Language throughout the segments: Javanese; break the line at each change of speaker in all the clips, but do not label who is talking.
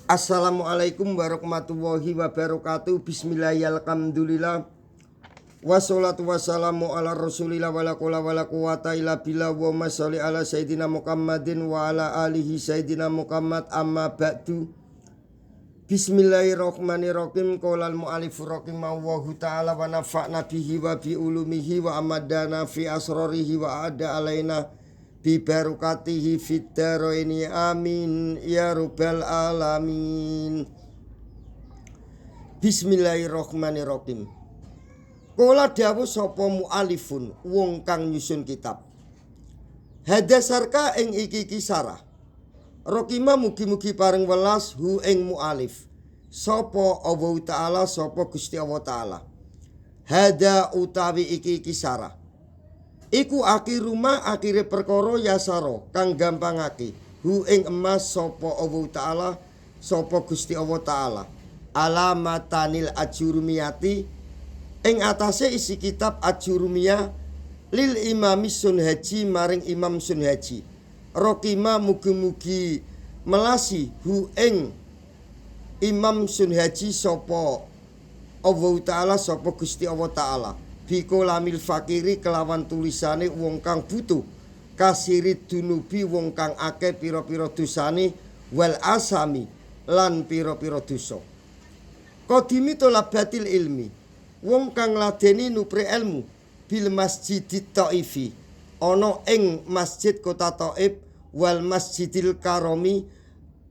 Assalamualaikum warahmatullahi wabarakatuh. Bismillahirrahmanirrahim. Wassalatu wassalamu ala rasulillah wala quwwata wala quwwata illa billah wa ma sholli ala sayyidina Muhammadin wa ala alihi sayyidina Muhammad amma ba'du. Bismillahirrahmanirrahim. Qolal mu'alif rahimahullahu ta'ala wa nafa'na bihi wa bi ulumihi wa amadana fi asrarihi wa ada alaina bi barakatihi fid dharaini amin ya rabbal alamin. Bismillahirrahmanirrahim. Kala dawuh sapa mu'alifun wong kang nyusun kitab. Hadasarka ing iki kisarah. Rokima mugi-mugi paring welas hu ing mu'alif. Sapa Allah Ta'ala sapa Gusti Allah Ta'ala. Hada utawi iki kisarah. Iku akhiruma akhire perkara yasaro kang gampangake hu ing emas sapa Allah Ta'ala sapa Gusti Allah Ta'ala. Alamatanil ajurumiyati ing atase isi kitab ajurumiyah lil imami Sunhaji maring Imam Sunhaji. Rokima mugi-mugi melasi hu ing Imam Sunhaji sapa Allah Ta'ala sapa Gusti Allah Ta'ala. Biko lamil fakiri kelawan tulisane wong kang butuh kasirit dunubi wong kang akeh pira-pira dosane wal asami lan pira-pira dosa. Qadimi tolabatil ilmi wong kang ladeni nupri ilmu bil masjidit Thaifi ana ing masjid kota Thaif wal masjidil karomi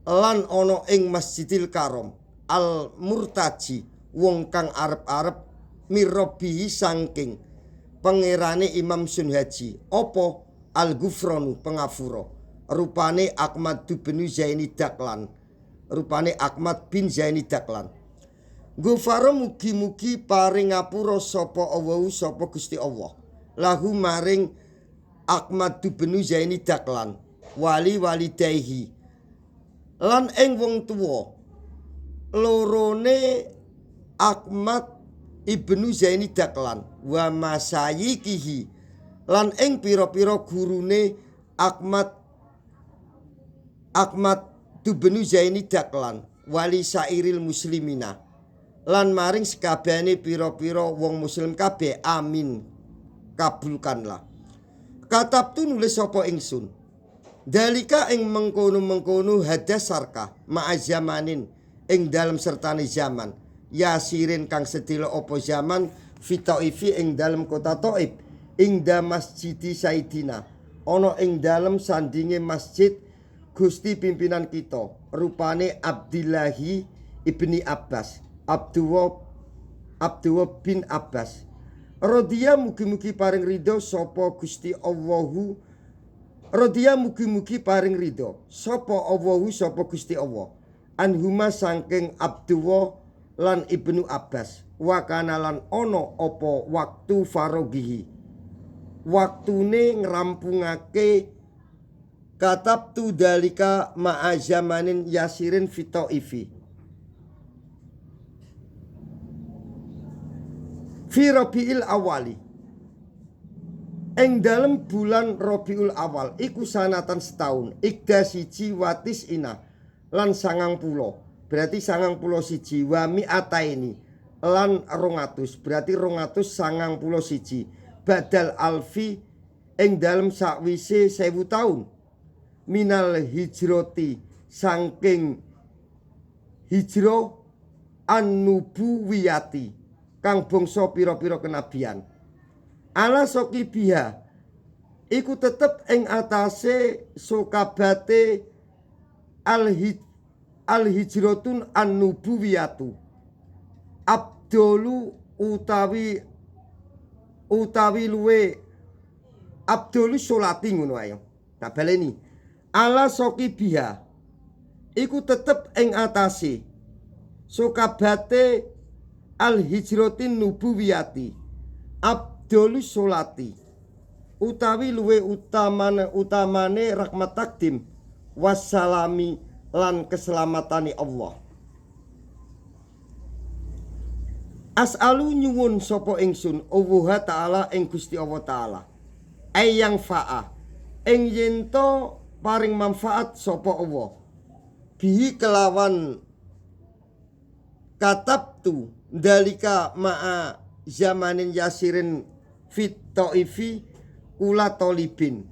lan ana ing masjidil karom al murtaji wong kang arep-arep mirrobihi sangking pangerane Imam Sunhaji apa al-Ghufranu pengafura rupane Ahmad bin Zaini Dahlan Ghufara mugi-mugi paring ngapura sapa Allah sapa Gusti Allah lahu maring Ahmad bin Zaini Dahlan wali walidayhi lan ing wong tuwa lorone Ahmad Ibnu Zaini Dahlan wa masayikihi lan ing pira-pira gurune Ahmad Ibnu Zaini Dahlan wali sairil muslimina lan maring sekabehane pira-pira wong muslim kabeh amin kabulkanlah. Katabtu nulis sapa ingsun dalika ing mengkono-mengkono hadasarka ma'azamanin ing dalem sertane zaman yasirin kang sedhela apa zaman fi Thaifi ing dalem kota Thaif ing da masjidi Saidina ana ing dalem sandinge masjid Gusti pimpinan kita rupane Abdillahi ibni Abbas Abdullah bin Abbas radhiya mugi-mugi paring ridho sapa Gusti Allahu radhiya mugi-mugi paring ridho sapa Allahu sapa Gusti Allah anhuma saking Abdullah lan Ibnu Abbas wa kana lan ana apa waktu farogihi waktune ngrampungake katabtu dalika ma'azamanin yasirin fi Thaifi fi Rabiul Awali ing dalem bulan Rabiul Awal iku sanatan setahun ikda siji watis ina lan 90 berarti 91 wa mi'ataini lan 200 berarti 291 badal alfi ing dalem sakwise 1000 taun minal hijrati saking hijrah an-nubuwiyati kang bangsa pira-pira kenabian ala soki biha iku tetep ing atase sokabate al-hijratun an-nubuwiyatu abdolu utawi luwe abdolu sholati ngono ayo tak baleni ala soki biha iku tetep ing atase sokabate al-hijratin nubuwiyati abdolu sholati utawi luwe utamane rahmat takdim wassalami lan keselamatani Allah. As'alu nyuwun sapa ingsun Allah Ta'ala ing Gusti Allah Ta'ala ayang fa'a ing yento paring manfaat sapa Allah bihi kelawan katabtu dalika ma'a zamanin yasirin fit taifi kula tolibin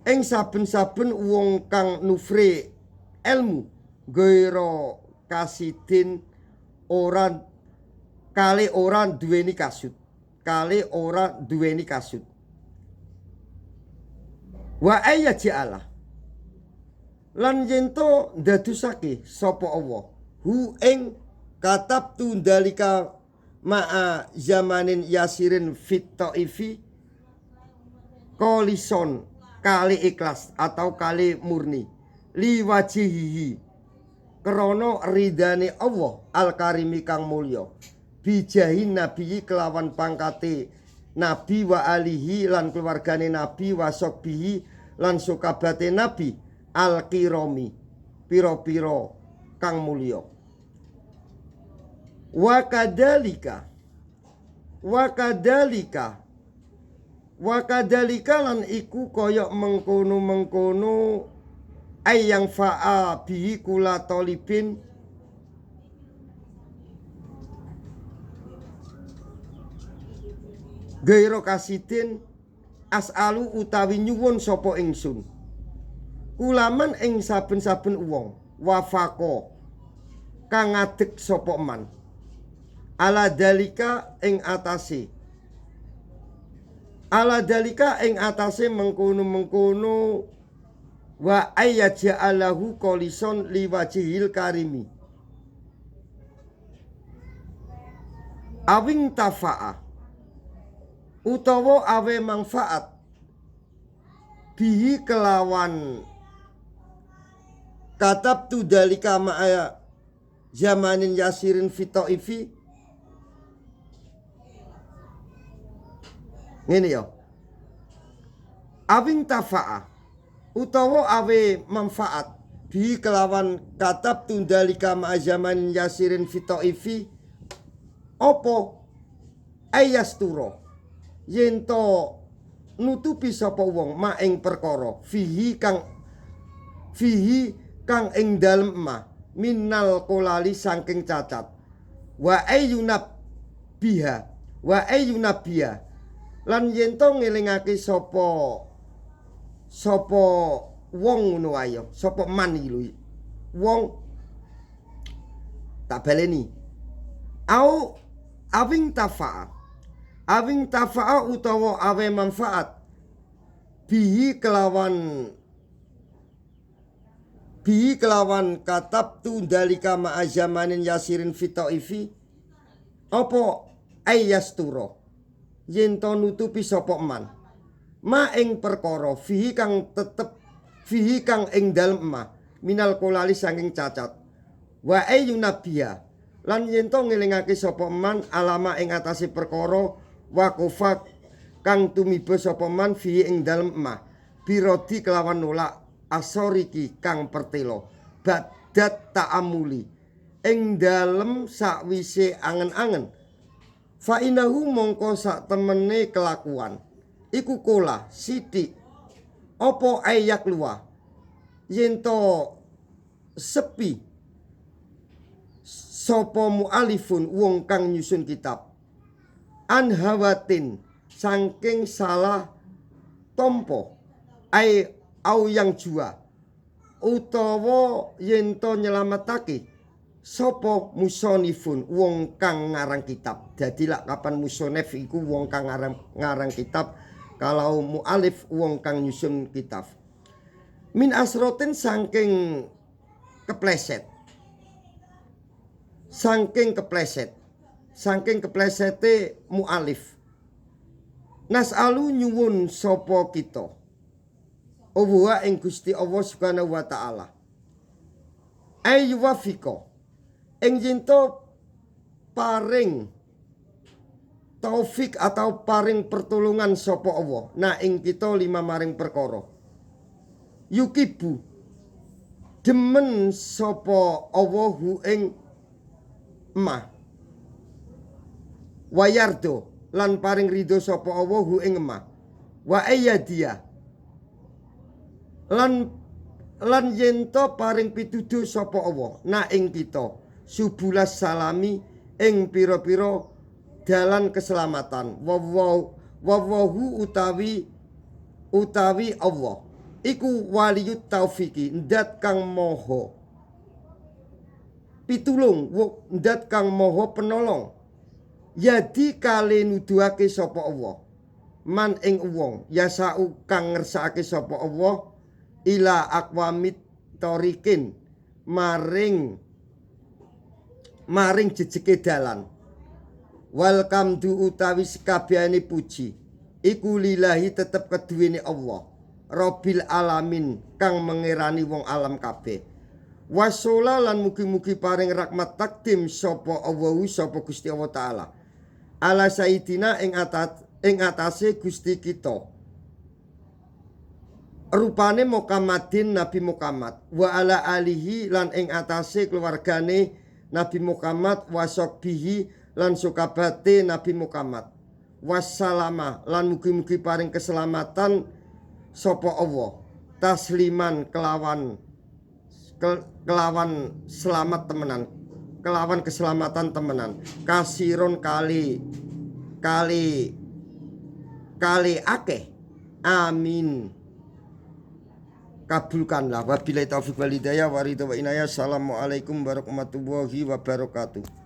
ing saben-saben wong kang nufre ilmu gaira kasidin ora kali ora duweni kasut wa ayyajalah lan yento ndadusake sapa Allah hu ing katabtu dalika ma'a zamanin yasirin fit taifi kolison kali ikhlas atau kali murni liwajihi krana ridane Allah al-karimi kang mulya bijahin nabi kelawan pangkate nabi wa alihi lan keluargane nabi wa sokbihi lan sukabate nabi al-kirami pira-pira kang mulya wa kadalika lan iku kaya mengkono ayang fa'a bihi kula tolibin gairo kasidin as'alu utawi nyuwun sapa ingsun kulaman ing saben-saben wong wafaqo kang ngadeg sapa man ala dalika ing atase mengkono wa ayyaja'alahu kolison liwajihil karimi awing tafa'a utawa awe manfaat bihi kelawan katabtu dalika ma'a zamanin yasirin fitaifi ngene ya awing tafa'a utawa awe manfaat bi kelawan katab tundalika ma zamanin yasirin fitaifi opo ayasturo yento nutupi sapa wong ma ing perkara fihi kang ing dalem ma minal kolali saking cacat wa ayyunab biha lan yento ngelingake sapa wong ngono wae sapa man iki lho wong tak baleni awing tafa'a utawa awe manfaat bihi kelawan katabtu dalika ma zamanin yasirin fitaifi apa ayasturo yento nutupi sapa man ma ing perkara fihi kang ing dalem ma minal kolali saking cacat wa ayyunabbiya lan yento ngelingake sapa man alama ing atase perkara waqafa kang tumiba sapa man fihi ing dalem ma birodi kelawan nolak asoriki kang pertelo badat ta'amuli ing dalem sakwise angen-angen fa inahu mongko sak temene kelakuan iku kola sithik apa ayak luwa yento sepi sapa mu'alifun wong kang nyusun kitab anhawatin saking salah tompo au yang jua utawa yento nyelametake sapa musonifun wong kang ngarang kitab. Dadi lak kapan musonif iku wong kang ngarang kitab, kalau mualif wong kang nyusun kitab. Min asrotin saking kepleset. Saking keplesete mualif. Nas'alu nyuwun sapa kita. Allah ing Gusti Allah Subhanahu wa taala. Ayyuwafiqa ing jinto paring taufik atau paring pertolongan sapa Allah nah ing kita lima maring perkara yukibu demen sapa Allah hu ing emah wayardo lan paring ridho sapa Allah hu ing emah wa ayyadiya lan lan yento paring pituduh sapa Allah na ing kita subulas salami ing pira-pira dalan keselamatan wawahu utawi Allah iku waliyut taufiki ndat kang moho pitulung ndat kang moho penolong yadi kale nuduhake sapa Allah man ing wong yasau kang ngersakake sapa Allah ila aqwamit torikin maring jejeke dalan wal kamdu utawi sekabehane puji iku lillahi tetep keduwene Allah Rabbil alamin kang mengerani wong alam kabeh wasola lan mugi-mugi paring rahmat takdim sapa Allah sapa Gusti Allah taala ala sayidina ing atase Gusti kita rupane Muhammadin Nabi Muhammad wa ala alihi lan ing atase keluargane Nabi Muhammad wasokbihi lan sukabate Nabi Muhammad wassalama lan mugi-mugi paring keselamatan sapa Allah tasliman kelawan selamat temenan kelawan keselamatan temenan kasiron kali akeh amin kabulkanlah wabillahi taufiq wal hidayah wa ridha wa inayah assalamualaikum warahmatullahi wabarakatuh.